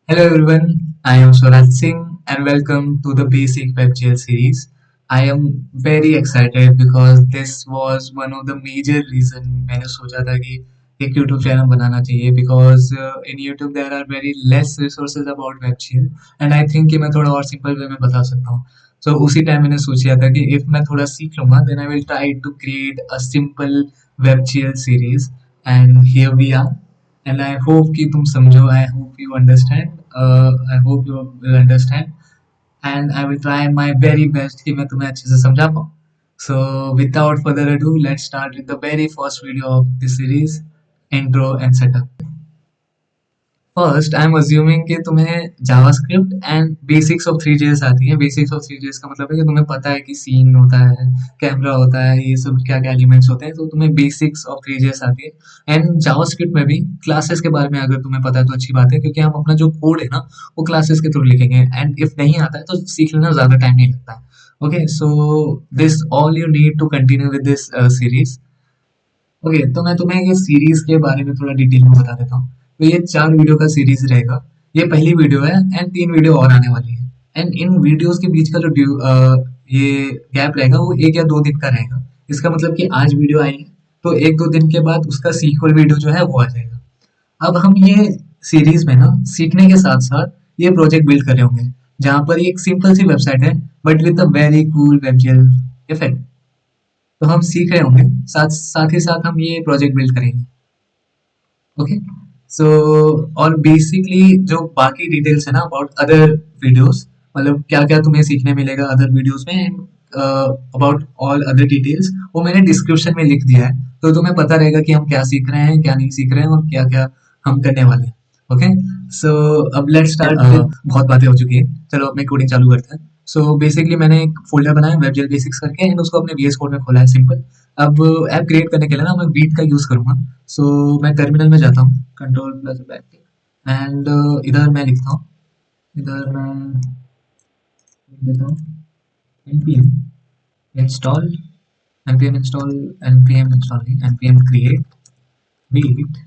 Hello everyone, I am Swaraj Singh and welcome to the Basic WebGL series. I am very excited because this was one of the major reason मैंने सोचा था कि एक YouTube channel बनाना चाहिए because in YouTube there are very less resources about WebGL and I think कि मैं थोड़ा और simple way में बता सकता हूँ. So उसी टाइम मैंने सोचा था कि if मैं थोड़ा सीख लूँगा then I will try to create a simple WebGL series and here we are. And I hope कि तुम समझो. I hope you understand. I hope you will understand. And I will try my very best कि मैं तुम्हें अच्छे से समझा पाऊँ. So without further ado, let's start with the very first video of this series, intro and setup. First I am assuming कि तुम्हें JavaScript and basics of 3JS आती है. बेसिक्स ऑफ 3JS का मतलब है कि तुम्हें पता है कि सीन होता है, कैमरा होता है, ये सब क्या क्या एलिमेंट्स होते हैं, तो तुम्हें बेसिक्स ऑफ 3JS आती है. एंड जावास्क्रिप्ट में भी क्लासेस के बारे में अगर तुम्हें पता है तो अच्छी बात है, क्योंकि हम अपना जो कोड है ना वो क्लासेस के थ्रू लिखेंगे. एंड इफ नहीं आता है तो सीख लेना ज़्यादा टाइम नहीं लगता. Okay, so this all you need to continue with this series. Okay, तो मैं तुम्हें ये सीरीज के बारे में थोड़ा डिटेल में बता देता हूँ. तो ये 4 वीडियो का सीरीज रहेगा. ये पहली वीडियो है एंड 3 वीडियो और आने वाली है. एंड इन वीडियोस के बीच का जो ये गैप रहेगा वो 1 या 2 दिन का रहेगा. इसका मतलब कि आज वीडियो आई है तो 1-2 दिन के बाद उसका सीक्वल वीडियो जो है वो आ जाएगा. अब हम ये सीरीज में ना सीखने के साथ साथ ये प्रोजेक्ट बिल्ड कर रहे होंगे, जहाँ पर ये एक सिंपल सी वेबसाइट है but with a very cool WebGL effect. तो हम सीख रहे होंगे, साथ साथ ही साथ हम ये प्रोजेक्ट बिल्ड करेंगे. ओके, सो और बेसिकली जो बाकी डिटेल्स है ना अबाउट अदर वीडियोस, मतलब क्या क्या तुम्हें सीखने मिलेगा अदर वीडियोस में, and about all other details वो मैंने डिस्क्रिप्शन में लिख दिया है. तो तुम्हें पता रहेगा कि हम क्या सीख रहे हैं, क्या नहीं सीख रहे हैं और क्या क्या हम करने वाले हैं. ओके, सो अब लेट्स स्टार्ट. बहुत बातें हो चुकी है, चलो अपने कोडिंग चालू करते हैं. सो बेसिकली मैंने एक फोल्डर बनाया वेबजेल बेसिक्स करके एंड उसको अपने VS कोड में खोला है, सिंपल. अब ऐप क्रिएट करने के लिए ना मैं बीट का यूज करूंगा. सो मैं टर्मिनल में जाता हूँ, कंट्रोल प्लस बैक, एंड इधर मैं लिखता हूँ, इधर मैं लिख देता हूँ npm install, npm install, npm install नहीं, npm create beat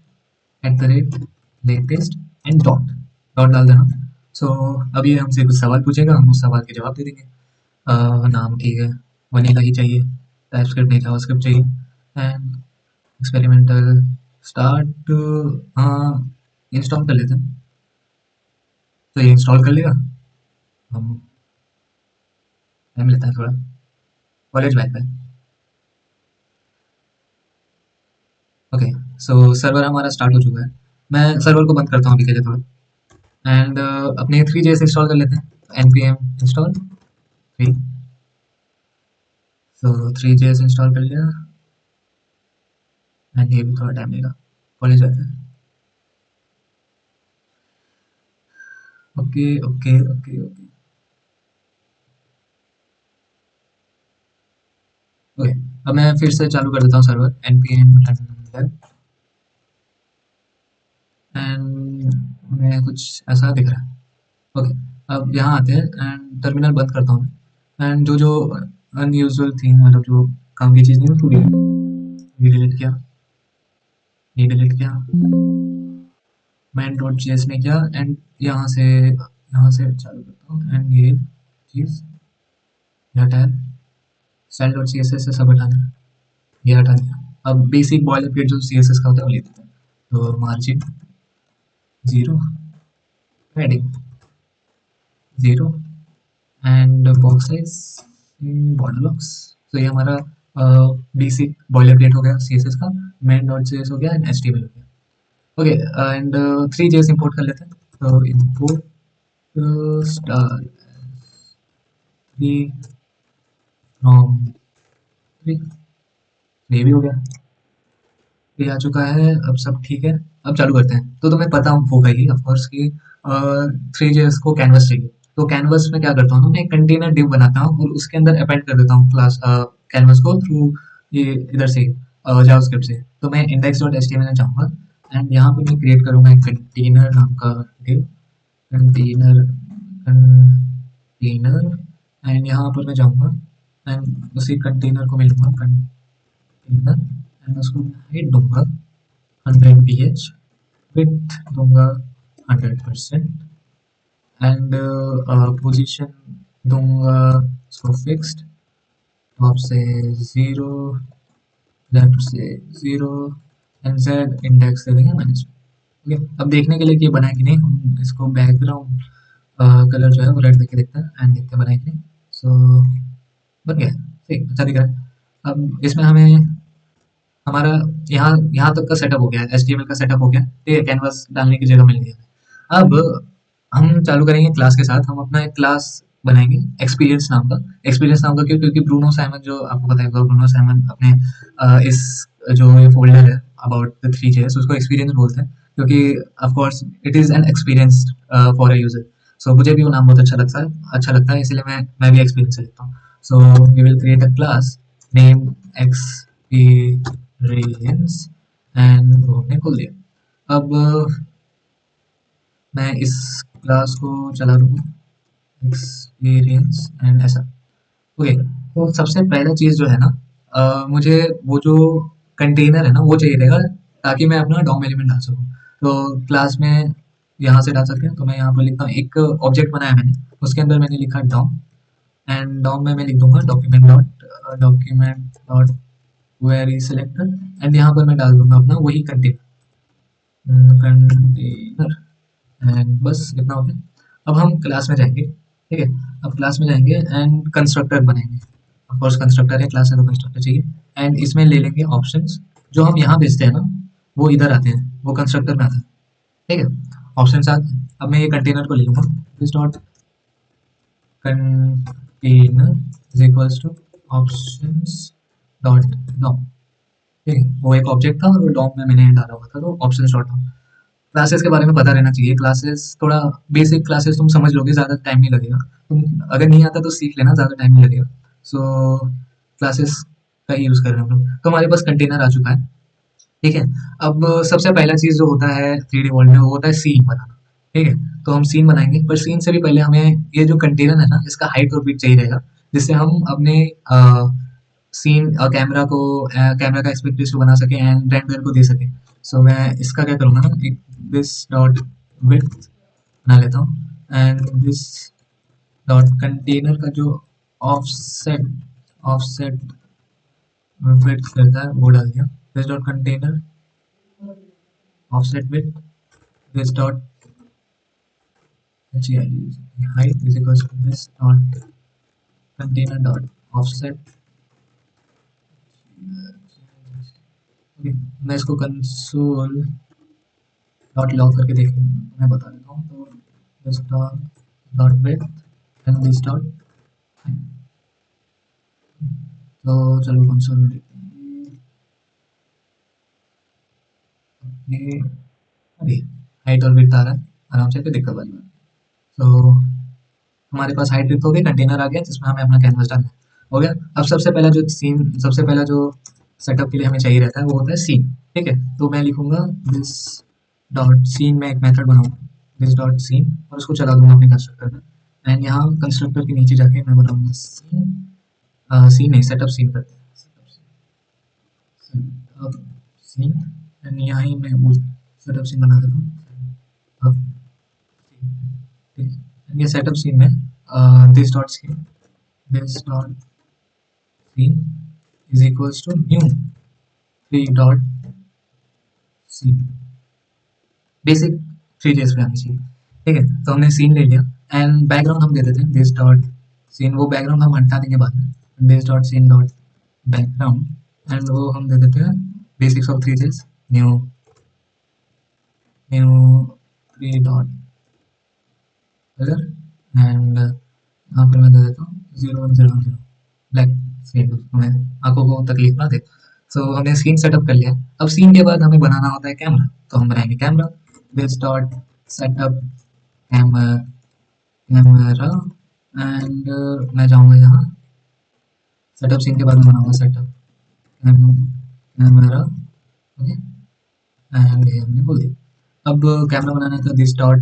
@latest and dot dot डाल देना. सो अब ये हमसे कुछ सवाल पूछेगा, हम उस सवाल के जवाब दे देंगे. नाम ठीक है, वनीला ही चाहिए, टाइपस्क्रिप्ट नहीं जावास्क्रिप्ट चाहिए. एंड एक्सपेरिमेंटल स्टार्ट, हाँ इंस्टॉल कर लेते हैं. तो ये इंस्टॉल कर लेगा, हम टाइम लेता है थोड़ा. कॉलेज बैक पे. ओके, सो सर्वर हमारा स्टार्ट हो चुका है. मैं सर्वर को बंद करता हूँ अभी के लिए थोड़ा. एंड अपने 3JS इंस्टॉल कर लेते हैं, npm इंस्टॉल 3. सो 3JS इंस्टॉल कर लिया एंड ये भी थोड़ा टाइम लेगा. कॉलेज बैक पे. Okay okay okay okay okay, अब मैं फिर से चालू कर देता हूँ सर्वर, npm रन, एंड हमें कुछ ऐसा दिख रहा है. ओके, अब यहाँ आते हैं एंड टर्मिनल बंद करता हूँ मैं. एंड जो जो अनयूजुअल थी, मतलब जो काम की चीज़ नहीं होती, ये डिलीट किया, ये डिलीट किया, मैन डॉट जेएस में किया. एंड यहाँ से चालू करता हूँ एंड ये चीज़ ये हटाया. Cell dot C S S से सब हटा दिया, ये हटा दिया. अब बेसिक बॉयलर प्लेट जो सी एस एस का होता है वो ले देते हैं. तो margin 0, padding 0 and box size border box. तो ये हमारा बेसिक बॉयलर प्लेट हो गया CSS का. मेन डॉट जेएस हो गया एंड HTML हो गया. ओके, एंड 3JS इंपोर्ट कर लेते हैं. तो इंपोर्ट स्टार 3 फ्रॉम 3, ये भी हो गया, ये आ चुका है. अब सब ठीक है, अब चालू करते हैं. तो तुम्हें पता होगा ही ऑफ कोर्स कि 3JS को कैनवस चाहिए. तो कैनवस में क्या करता हूँ ना, मैं एक कंटेनर डिव बनाता हूँ और उसके अंदर अपेंड कर देता हूँ क्लास कैनवस को थ्रू ये इधर से जावास्क्रिप्ट से. तो मैं index dot H T M L चाहूँगा एंड यहाँ पे मैं क्रिएट करूँगा एक कंटेनर नाम का डिव, कंटेनर कंटेनर. एंड यहाँ पर मैं जाऊँगा एंड उसी कंटेनर को मैं लूँगा कंटेनर एंड उसको हाइट दूंगा 100 ph, विड्थ दूंगा 100%, एंड पोजीशन दूंगा इसको फिक्स्ड, टॉप से 0, लेफ्ट से 0 एंड जेड इंडेक्स दे देंगे -1। ओके, अब देखने के लिए कि ये बना है कि नहीं, हम इसको बैकग्राउंड कलर जो है वो रेड देके देखते हैं एंड देखते हैं बना है कि नहीं। सो बन गया, ठीक, अच्छा दिख रहा है। अब इसमें हमें हमारा यहाँ यहाँ तक का सेटअप हो गया है, HTML का सेटअप हो गया, ठीक है, कैनवास डालने की जगह मिल गई है। अब हम चालू करेंगे क्लास के साथ, हम अपना एक क्लास बनाएंगे एक्सपीरियंस नाम का। एक्सपीरियंस नाम का क्यों? क्योंकि ब्रूनो साइमन, जो आपको पता है, ब्रूनो साइमन अपने इस जो ये फोल्डर है अबाउट द 3JS, उसको एक्सपीरियंस बोलते हैं, क्योंकि of course it is an experience for a user. So मुझे भी वो नाम बहुत अच्छा लगता है, इसलिए मैं भी एक्सपीरियंस से लिखता हूँ। So we will create a class name experience and वो हमने खोल दिया। अब मैं इस क्लास को चला दूंगा एक्सपीरियंस एंड ऐसा। ओके, तो सबसे पहला चीज़ जो है ना, मुझे वो जो कंटेनर है ना वो चाहिए रहेगा, ताकि मैं अपना डॉम एलिमेंट डाल सकूँ। तो क्लास में यहाँ से डाल सकते हैं, तो मैं यहाँ पर लिखता हूँ, एक ऑब्जेक्ट बनाया मैंने, उसके अंदर मैंने लिखा डॉम, एंड डॉम में मैं लिख दूंगा document dot query selector, and यहाँ पर मैं डाल दूंगा अपना वही कंटेनर एंड बस इतना हो गया। अब हम क्लास में जाएंगे, ठीक है, अब क्लास में जाएंगे एंड कंस्ट्रक्टर बनाएंगे। ऑफ कोर्स कंस्ट्रक्टर है, क्लास है तो कंस्ट्रक्टर चाहिए। एंड इसमें ले लेंगे ऑप्शंस, जो हम यहाँ भेजते हैं ना वो इधर आते हैं, वो कंस्ट्रक्टर में आता है, ठीक है, ऑप्शंस आते हैं। अब मैं ये कंटेनर को ले लूँगा, this dot container is equals to options dot DOM, ठीक है, वो एक ऑब्जेक्ट था और वो डॉम में मैंने डाला हुआ था, तो ऑप्शंस डॉट डॉम। क्लासेस के बारे में पता रहना चाहिए, क्लासेस थोड़ा बेसिक क्लासेस तुम समझ लोगे, ज़्यादा टाइम नहीं लगेगा। तुम अगर नहीं आता तो सीख लेना, ज़्यादा टाइम नहीं लगेगा। सो क्लासेस का ही यूज़ कर रहे हैं हम लोग। तो हमारे पास कंटेनर आ चुका है, ठीक है। अब सबसे पहला चीज़ जो होता है 3D वर्ल्ड में, वो होता है सीन बनाना, ठीक है। तो हम सीन बनाएंगे, पर सीन से भी पहले हमें ये जो कंटेनर है ना, इसका हाइट और विड्थ चाहिए रहेगा, जिससे हम अपने सीन कैमरा का एस्पेक्ट रेशियो बना सके एंड रेंडर को दे सके। सो मैं इसका क्या करूँगा ना, एक दिस डॉट विड्थ बना लेता हूँ एंड दिस डॉट कंटेनर का जो ऑफसेट ऑफसेट विड्थ रहता है वो डाल दिया, this dot container offset width, this dot height is equals to this dot container dot offset। Okay, मैं इसको कंसोल डॉट लॉग करके देख मैं बता देता हूँ। तो this dot dot width and this dot, तो चलो कंसोल में देखते हैं ये। अरे हाइट और विड्थ आ रहा है आराम से, कोई दिक्कत वाली बात। तो हमारे पास हाइट विड्थ हो गई, कंटेनर आ गया जिसमें हमें अपना कैनवास डालना है, हो गया। अब सबसे पहला जो सेटअप के लिए हमें चाहिए रहता है वो होता है सीन, ठीक है। तो मैं लिखूंगा दिस डॉट सीन में एक मेथड बनाऊंगा, दिस डॉट सीन, और उसको चला दूंगा अपने कंस्ट्रक्टर में। एंड यहाँ कंस्ट्रक्टर के नीचे जाके मैं बनाऊंगा सीन नहीं, सेटअप सीन करते हैं, सेटअप सीन, एंड यहाँ ही मैं वो सेटअप सीन बना देता हूँ। अब ठीक है, ये सेटअप सीन में this dot scene, this dot scene is equals to new 3 dot scene, basic 3JS पे आनी चाहिए, ठीक है। तो हमने सीन ले लिया एंड बैकग्राउंड हम दे देते हैं दिस डॉट सीन, वो बैकग्राउंड हम हटा देंगे बाद में, this dot scene dot background, and वो हम दे देते हैं basics of 3JS new new 3 dot colour, and यहाँ पर मैं दे देता हूँ 0100 ब्लैक सीन, हमें आंखों को तकलीफ ना दे। सो हमने सीन सेटअप कर लिया। अब सीन के बाद हमें बनाना होता है कैमरा, तो हम बनाएंगे camera, this dot setup camera and मैं जाऊँगा यहाँ सेटअप सीन के बाद मैं बनाऊँगा सेटअप कैमरा, ओके, एंड ये हमने बोल दिया। अब कैमरा बनाना है तो दिस डॉट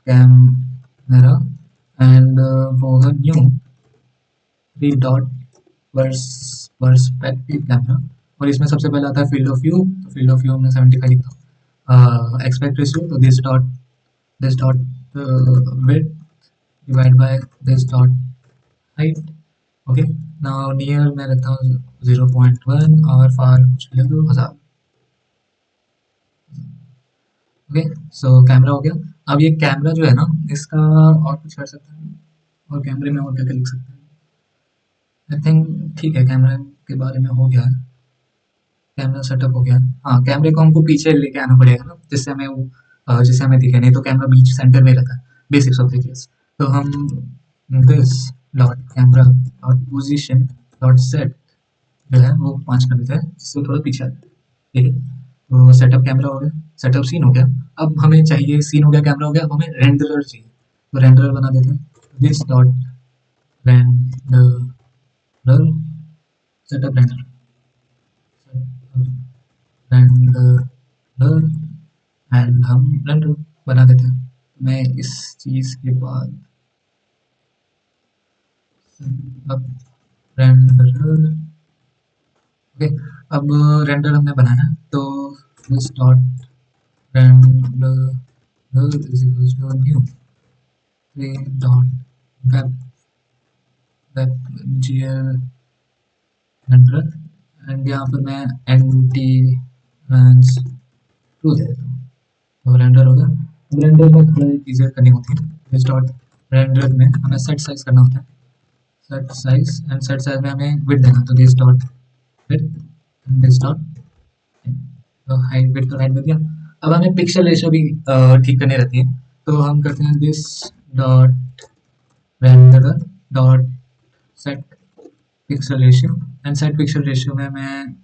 कैमरा एंड वो होगा न्यू 3 डॉट पर्सपेक्टिव कैमरा, और इसमें सबसे पहले आता है फील्ड ऑफ व्यू, तो फील्ड ऑफ व्यू हमने 75 लिखा, एक्सपेक्ट रेशियो, तो this dot width divide by this dot height. Okay, now near मैं रखता हूँ 0.1 और फार कुछ भी ले दो 1000। ओके, सो कैमरा हो गया। अब ये कैमरा जो है ना, इसका और कुछ कर सकते हैं, और कैमरे में और क्या क्या लिख सकते हैं। आई थिंक ठीक है, कैमरे के बारे में हो गया है। कैमरा सेटअप हो गया है। हाँ, कैमरे को हमको पीछे लेके आना पड़ेगा ना, जिससे हमें वो जिससे हमें दिखे, नहीं तो कैमरा बीच सेंटर में रहता है। Basics of features. तो हम this dot camera dot position dot set जो है वो 5 कर देते हैं, जिससे थोड़ा पीछे आता है। ठीक है, तो सेटअप कैमरा हो गया, सेटअप सीन हो गया। अब हमें चाहिए, सीन हो गया, कैमरा हो गया, अब हमें रेंडरर चाहिए। तो रेंडरर बना देते हैं, this dot renderer setup renderer and हम रेंडर बना देते हैं। मैं इस चीज़ के बाद अब रेंडरर। ओके, अब रेंडर हमने बनाया, तो this dot render is equals to new 3 dot web web GL render, and यहाँ पर मैं एंटी रैंस टू दे देता हूँ। तो रेंडर हो गया। अब रेंडर में थोड़ी चीज़ें करनी होती है। दिस डॉट रेंडर में हमें सेट साइज करना होता है, set size, and set size में हमें विड्थ देना, तो this dot width and this dot height. Width और हाइट दे दिया। अब हमें पिक्सल रेशियो भी ठीक करनी रहती है, तो हम करते हैं this dot render dot set pixel ratio, and set pixel ratio में मैं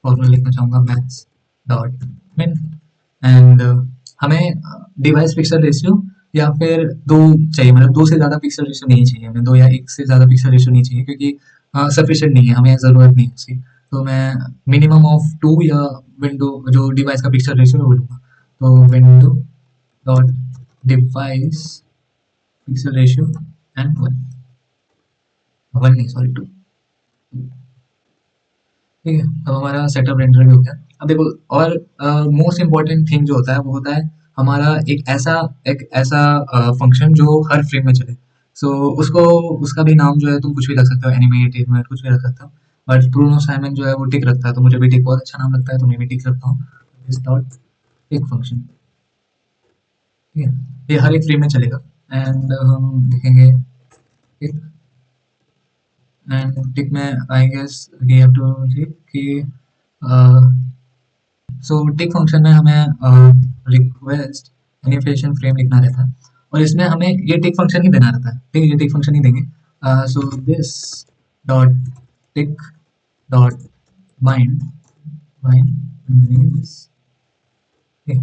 फॉर्मूला लिखना चाहूँगा मैथ्स डॉट मिन। एंड हमें डिवाइस पिक्सल रेशियो या फिर दो चाहिए, मतलब दो से ज़्यादा पिक्सल रेशियो नहीं चाहिए हमें, दो या एक से ज़्यादा पिक्सल रेशियो नहीं चाहिए, क्योंकि सफिशिएंट नहीं है, हमें ज़रूरत नहीं है उसकी। तो मैं मिनिमम ऑफ 2 या विंडो जो डिवाइस का पिक्सल रेशियो है वो लूँगा। तो window dot device pixel ratio and 1, 1 नहीं सॉरी 2। ठीक है, अब हमारा सेटअप रेंडर भी हो गया। अब देखो, और मोस्ट इम्पोर्टेंट थिंग जो होता है वो होता है हमारा एक ऐसा फंक्शन जो हर फ्रेम में चले। सो उसको, उसका भी नाम जो है तुम कुछ भी रख सकते हो, एनिमेट एनिमेट कुछ भी रख सकते हो। बट ब्रूनो साइमन जो है वो टिक रखता है, तो मुझे भी टिक बहुत अच्छा नाम लगता है, तो मैं भी टिक रखता हूँ, इस डॉट टिक फंक्शन। ठीक है, ये हर एक फ्रेम में चलेगा। एंड हम लिखेंगे टिक, एंड टिक में I guess we have to कि सो टिक फंक्शन में हमें रिक्वेस्ट एनिमेशन फ्रेम लिखना रहता है, और इसमें हमें ये टिक फंक्शन ही देना रहता है। ठीक है, ये टिक फंक्शन ही देंगे। So this dot tick dot bind bind देंगे दिस। ठीक है,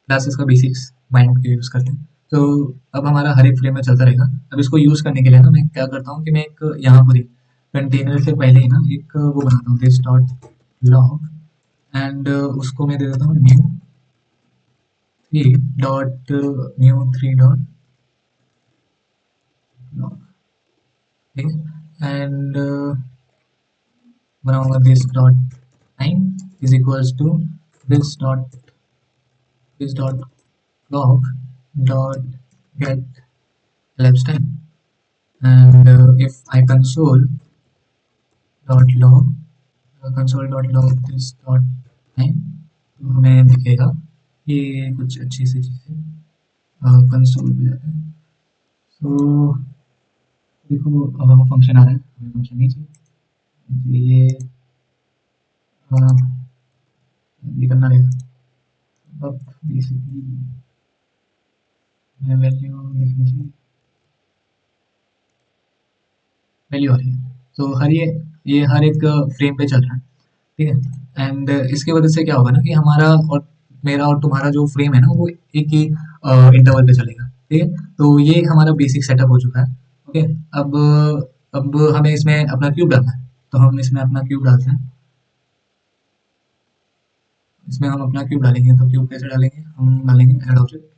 क्लासेस का बेसिक्स बाइंड के यूज़ करते हैं। तो अब हमारा हर एक फ्रेम में चलता रहेगा। अब इसको यूज़ करने के लिए ना मैं क्या करता हूँ कि मैं एक यहाँ पर ही कंटेनर से पहले ही ना एक वो बनाता हूँ, दिस डॉट लॉग, एंड उसको मैं दे देता हूँ new 3 dot new 3 dot log. ठीक है, एंड बनाऊंगा this dot time is equals to this dot log dot get elapsed time, and if I console.log this dot time, तो हमें दिखेगा ये कुछ अच्छी सी चीज़ें कंसोल पे जाते हैं। तो देखो, अब हमें फंक्शन आ रहा है, हमें फंक्शन नहीं चाहिए, ये ये करना रहेगा। अब बेसिकली हमें वैल्यू लिखनी चाहिए, वैल्यू आ रही है। तो ये हर एक फ्रेम पे चल रहा है। ठीक है, एंड इसकी वजह से क्या होगा ना कि हमारा और मेरा और तुम्हारा जो फ्रेम है ना वो एक ही इंटरवल पे चलेगा। ठीक है, तो ये हमारा बेसिक सेटअप हो चुका है। ओके, अब हमें इसमें अपना क्यूब डालना है, तो हम इसमें अपना क्यूब डालते हैं। इसमें हम अपना क्यूब डालेंगे, तो क्यूब कैसे डालेंगे, हम डालेंगे add object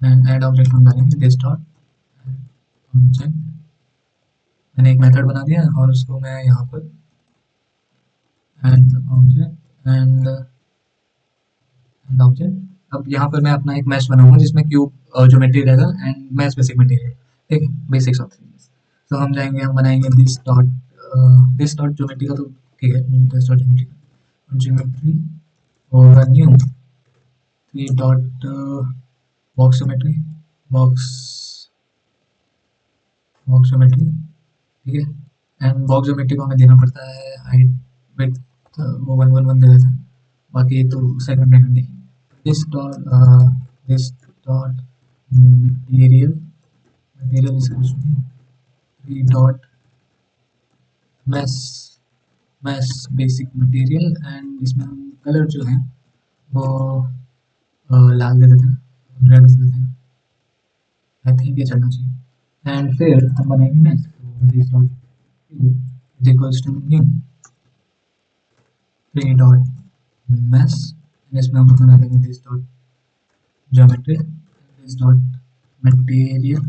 and add object हम डालेंगे दिस डॉट ऑब्जेक्ट। मैंने एक मेथड बना दिया और उसको मैं यहाँ पर ऐड ऑब्जेक्ट एंड ऑब्जेक्ट अब यहाँ पर मैं अपना एक मैश बनाऊंगा जिसमें क्यूब ज्योमेट्री रहेगा एंड मैश बेसिक मटेरियल, ठीक है, बेसिक्स ऑफ थ्रीज। तो हम जाएंगे, हम बनाएंगे दिस डॉट ज्योमेट्री का, तो ठीक है, दिस डॉट ज्योमेट्री होगा new 3 dot box geometry, box box geometry, ठीक है। एंड बॉक्स ज्योमेट्री को हमें देना पड़ता है हाइट विड्थ, वो 1 1 1 दे देते हैं, बाकी तो सेकंड में देखेंगे। This dot material, material is 3 dot mesh, mesh basic material, and इसमें हम कलर जो है वो लाल दे देते हैं, रेड दे देते हैं, आई थिंक ये चलना चाहिए। एंड फिर हम बनाएंगे mesh, this dot is equals to new 3 dot mesh, इसमें हम बना देंगे this dot geometry, this dot material,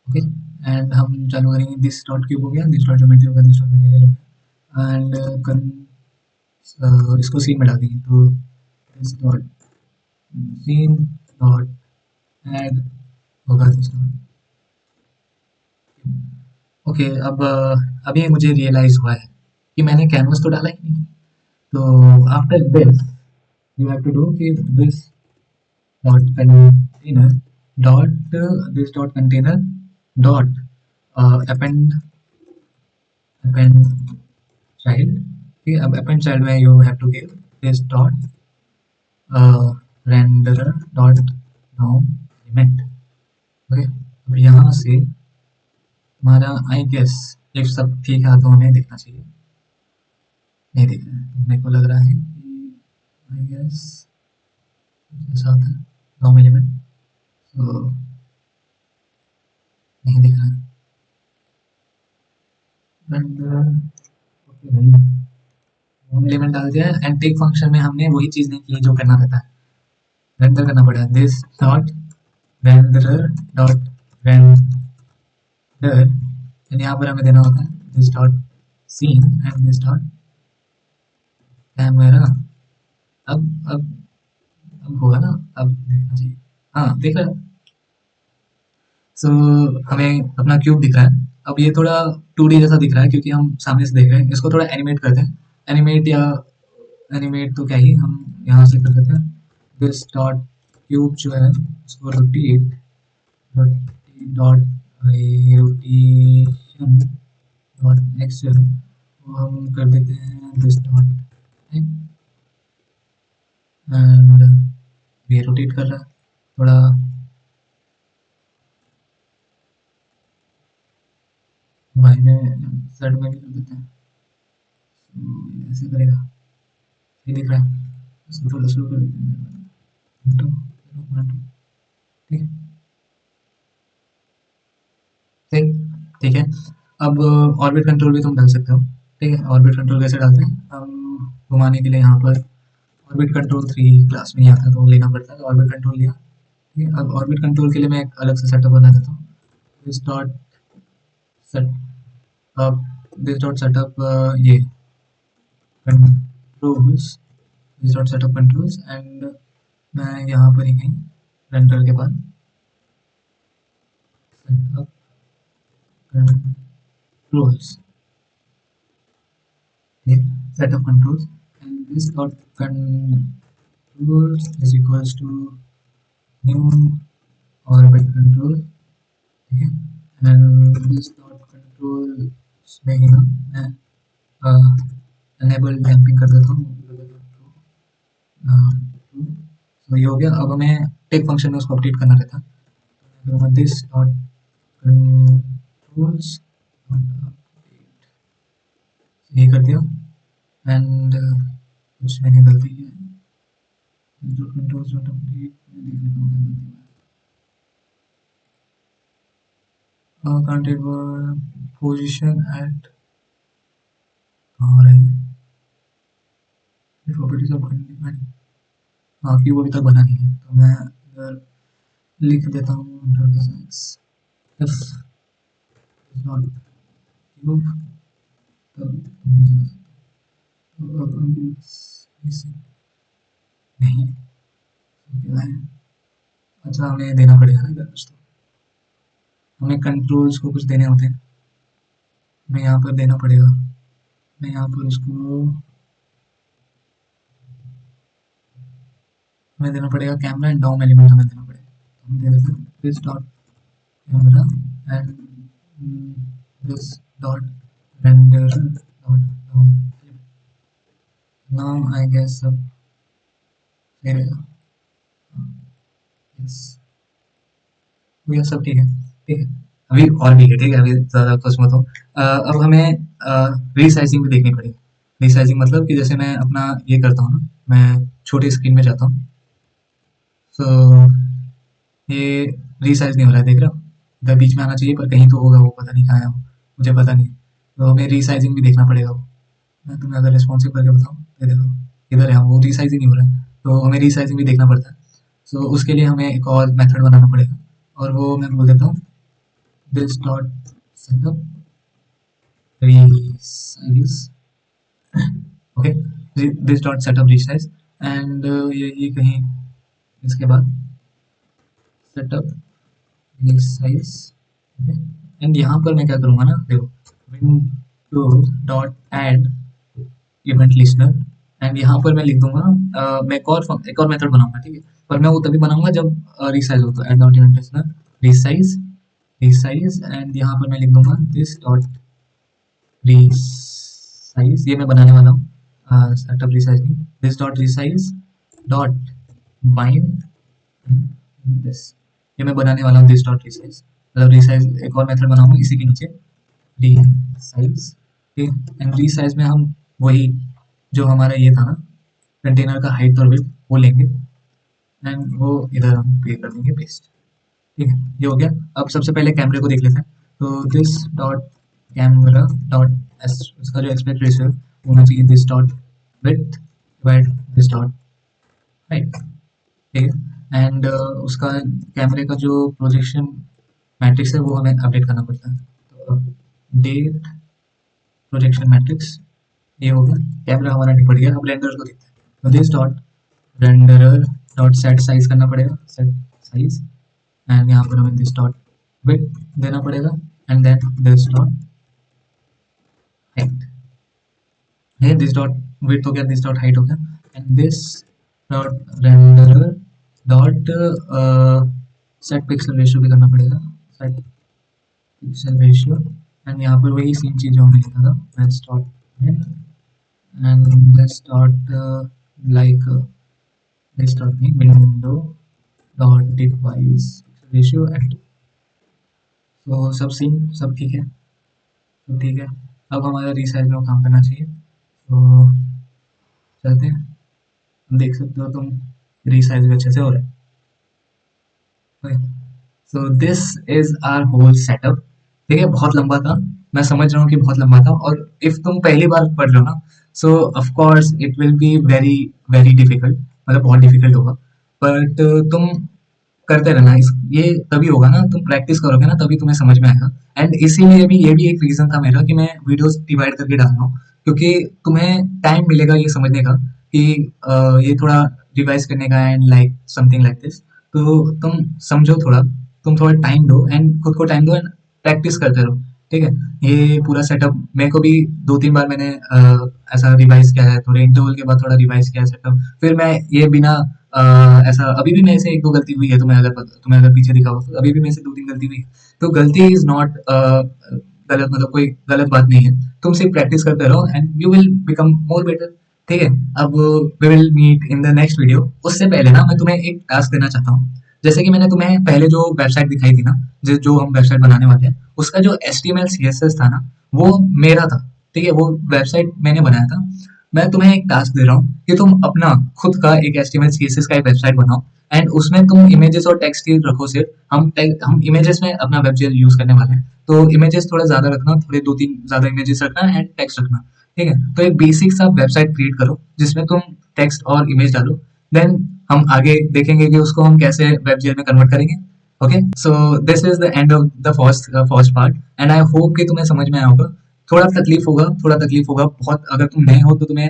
okay. And हम चालू करेंगे, दिस डॉट क्यूब हो गया, दिस डॉट ज्योमेट्री हो गया, दिस डॉट मटेरियल हो गया, एंड इसको सीन में डाल देंगे, तो this dot scene dot add होगा दिस डॉट, ओके। अब अभी मुझे रियलाइज हुआ है कि मैंने कैनवस तो डाला ही नहीं। तो after this you have to do कि this dot container dot this dot container dot append append child, ठीक है। अब अपेंड चाइल्ड में you have to give this dot render dot noun element, okay. अब यहाँ से हमारा आई गेस इफ सब ठीक है तो हमें देखना चाहिए, नहीं दिख रहा है, तो मेरे को लग रहा है कि आई गेस ऐसा होता है नाउन एलिमेंट, तो नहीं दिख रहा है रेंडर, ओके भाई, नाउन एलिमेंट डाल दिया है एंड टेक फंक्शन में हमने वही चीज़ नहीं की जो करना रहता है, रेंडर करना पड़ा, this dot render dot render, and यहाँ पर हमें देना होता है this dot scene and this dot camera. अब अब होगा ना, अब देखना चाहिए, हाँ देख रहा है। सो हमें अपना क्यूब दिख रहा है। अब ये थोड़ा 2D जैसा दिख रहा है क्योंकि हम सामने से देख रहे हैं, इसको थोड़ा एनिमेट करते हैं, एनिमेट या एनिमेट तो क्या ही, हम यहाँ से कर देते हैं दिस डॉट क्यूब जो है उसको rotate, dot rotation dot x वो हम कर देते हैं दिस डॉट, एंड ये रोटेट कर रहा है थोड़ा, भाई में साइड में भी कर देते हैं, ऐसे करेगा, ये दिख रहा है, इसको थोड़ा स्लो कर देते हैं, मिनटो, मिनटो, ठीक है, ठीक, ठीक है। अब ऑर्बिट कंट्रोल भी तुम डाल सकते हो, ठीक है। ऑर्बिट कंट्रोल कैसे डालते हैं, हम घुमाने के लिए यहाँ पर ऑर्बिट कंट्रोल 3 क्लास में ही आता है तो लेना पड़ता है, तो ऑर्बिट कंट्रोल लिया, ठीक है। अब ऑर्बिट कंट्रोल के लिए मैं एक अलग से सेटअप बना देता हूँ, this dot set this dot setup ये controls, this dot setup controls, and मैं यहाँ पर ही कहीं रेंडर के बाद setup controls, setup controls, and this dot controls is equals to new orbit control, ठीक है। एंड दिस डॉट कंट्रोल में ही ना मैं एनेबल डैम्पिंग कर देता हूँ, तो ये हो गया। अब हमें टेक फंक्शन में उसको अपडेट करना रहता है, दिस डॉट कंट्रोल्स ये कर दिया, एंड कुछ मैंने गलती की है, जो कंट्रोल्स डॉट अपडेट मैं देख लेता हूँ क्या गलती है, कांटेड पोजीशन एट और प्रॉपर्टीज ऑफ अनडिफाइंड, हाँ क्यूब अभी तक बना नहीं है, तो मैं इधर लिख देता हूँ इफ नॉट क्यूब, तब हम भी चला सकते हैं, तो अब हम नहीं क्या है? अच्छा हमें देना पड़ेगा ना इधर कुछ तो, हमें कंट्रोल्स को कुछ देने होते हैं, हमें यहाँ पर देना पड़ेगा, मैं यहाँ पर इसको हमें देना पड़ेगा कैमरा एंड डॉम एलिमेंट हमें देना पड़ेगा, तो हम दे देते हैं this dot camera and this dot render dot DOM. Now I guess सब सही रहेगा। यस भैया सब ठीक है, ठीक है। अभी और भी है, ठीक है, अभी ज़्यादा खुश मत हो। अब हमें रीसाइजिंग भी देखनी पड़ेगी। रीसाइजिंग मतलब कि जैसे मैं अपना ये करता हूँ ना, मैं छोटी स्क्रीन में जाता हूँ, सो ये रीसाइज नहीं हो रहा है, देख रहा हो? इधर बीच में आना चाहिए पर कहीं तो होगा, वो पता नहीं कहाँ है वो, मुझे पता नहीं है। तो हमें रीसाइजिंग भी देखना पड़ेगा वो। मैं तुम्हें अगर रिस्पॉन्सिव करके बताऊँ, ये देखो इधर है, वो रीसाइज ही नहीं हो रहा है, तो हमें रीसाइजिंग भी देखना पड़ता है। सो उसके लिए हमें एक और मेथड बनाना पड़ेगा, और वो मैं बोल देता हूँ this dot setup resize, okay, this dot setup resize and ये कहीं इसके बाद सेटअप resize, ओके। एंड यहाँ पर मैं क्या करूँगा ना, देखो window dot add event listener, and यहाँ पर मैं लिख दूंगा मैं एक और मेथड बनाऊंगा, ठीक है, पर मैं वो तभी बनाऊंगा जब रिसाइज हो, तो add dot event listener resize, resize and यहाँ पर मैं लिख दूंगा दिस डॉट रिसाइज, ये मैं बनाने वाला हूँ सेटअप रिसाइज नहीं, this dot resize dot bind this, ये मैं बनाने वाला हूँ दिस डॉट रिसाइज, मतलब रिसाइज एक और मेथड बनाऊंगा इसी के नीचे रिसाइज, ठीक है। एंड रिसाइज में हम वही जो हमारा ये था ना कंटेनर का हाइट और विड्थ वो लेंगे, एंड वो इधर हम पे कर देंगे पेस्ट, ठीक है, ये हो गया। अब सबसे पहले कैमरे को देख लेते हैं, तो this dot camera dot S, उसका जो एक्सपेक्ट रेशियो होना चाहिए this dot width divide this dot height, ठीक है। एंड उसका कैमरे का जो प्रोजेक्शन मैट्रिक्स है वो हमें अपडेट करना पड़ता है, तो अपडेट प्रोजेक्शन मैट्रिक्स, ये हो गया, कैमरा हमारा निपट गया। अब रेंडर को देखते हैं, तो this dot renderer dot set size करना पड़ेगा, सेट साइज, एंड यहाँ पर हमें दिस डॉट विड्थ देना पड़ेगा, and then this dot height, ये दिस डॉट विड्थ हो गया, दिस डॉट हाइट हो गया, and this dot renderer dot set pixel ratio भी करना पड़ेगा, सेट पिक्सल रेशियो, एंड यहाँ पर वही सेम चीज़ जो हमने लिखा था maths dot and this dot like this dot नहीं window dot device ratio at, तो सब सेम, सब ठीक है, तो ठीक है। अब हमारा रीसाइज में काम करना चाहिए, तो चलते हैं, देख सकते हो तुम रीसाइज भी अच्छे से हो रहा है। So this is our whole setup, ठीक है, बहुत लंबा था, मैं समझ रहा हूँ कि बहुत लंबा था, और इफ तुम पहली बार पढ़ रहे हो ना, सो of course it will be very very difficult, मतलब बहुत डिफिकल्ट होगा, बट तुम करते रहना, इस ये तभी होगा ना, तुम प्रैक्टिस करोगे ना तभी तुम्हें समझ में आएगा। एंड इसीलिए भी ये भी एक रीजन था मेरा कि मैं वीडियोस डिवाइड करके डाल रहा हूँ, क्योंकि तुम्हें टाइम मिलेगा ये समझने का कि ये थोड़ा रिवाइज करने का and like something like this, तो तुम समझो थोड़ा, तुम थोड़ा टाइम दो एंड खुद को टाइम दो एंड प्रैक्टिस करते रहो, ठीक है। ये पूरा सेटअप मेरे को भी 2-3 बार मैंने ऐसा रिवाइज किया है, थोड़े इंटरवल के बाद थोड़ा रिवाइज किया है सेटअप, फिर मैं ये बिना ऐसा अभी भी मेरे से 1-2 गलती हुई है, तुम्हें अगर पीछे दिखा हो तो अभी भी मेरे से 2-3 गलती हुई है, तो गलती इज नॉट गलत, मतलब कोई गलत बात नहीं है, तुम सिर्फ प्रैक्टिस करते रहो and you will become more better, ठीक है। अब we will meet in the next video, उससे पहले ना मैं तुम्हें एक टास्क देना चाहता हूँ, जैसे कि मैंने तुम्हें पहले जो वेबसाइट दिखाई थी ना, जो हम वेबसाइट बनाने वाले हैं, उसका जो HTML CSS था ना, वो मेरा था, ठीक है, वो वेबसाइट मैंने बनाया था। मैं तुम्हें एक टास्क दे रहा हूँ कि तुम अपना खुद का एक HTML CSS का एक वेबसाइट बनाओ, एंड उसमें तुम इमेजेस और टेक्स्ट ही रखो सिर्फ, हम इमेजेस में अपना वेबजेल यूज करने वाले हैं, तो इमेजेस थोड़ा ज्यादा रखना, थोड़े 2-3 ज्यादा इमेजेस रखना एंड टेक्स्ट रखना, ठीक है। तो एक बेसिक सा वेबसाइट क्रिएट करो जिसमें तुम टेक्स्ट और इमेज डालो, देन हम आगे देखेंगे कि उसको हम कैसे वेबजेल में कन्वर्ट करेंगे, okay. So this is the end of the first part, and I hope कि तुम्हें समझ में आया होगा। थोड़ा तकलीफ होगा, थोड़ा तकलीफ होगा बहुत, अगर तुम नए हो तो तुम्हें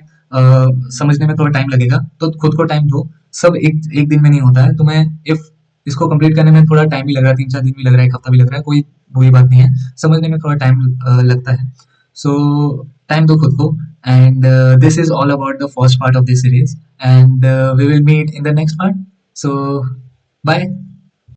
समझने में थोड़ा टाइम लगेगा, तो खुद को टाइम दो। सब एक एक दिन में नहीं होता है। तुम्हें इफ इसको कंप्लीट करने में थोड़ा टाइम भी लग रहा है, 3-4 दिन भी लग रहा है, 1 हफ्ता भी लग रहा है, कोई बुरी बात नहीं है। समझने में थोड़ा टाइम लगता है। सो टाइम दो खुद को। And this is all about the first part of this series, and we will meet in the next part. So bye.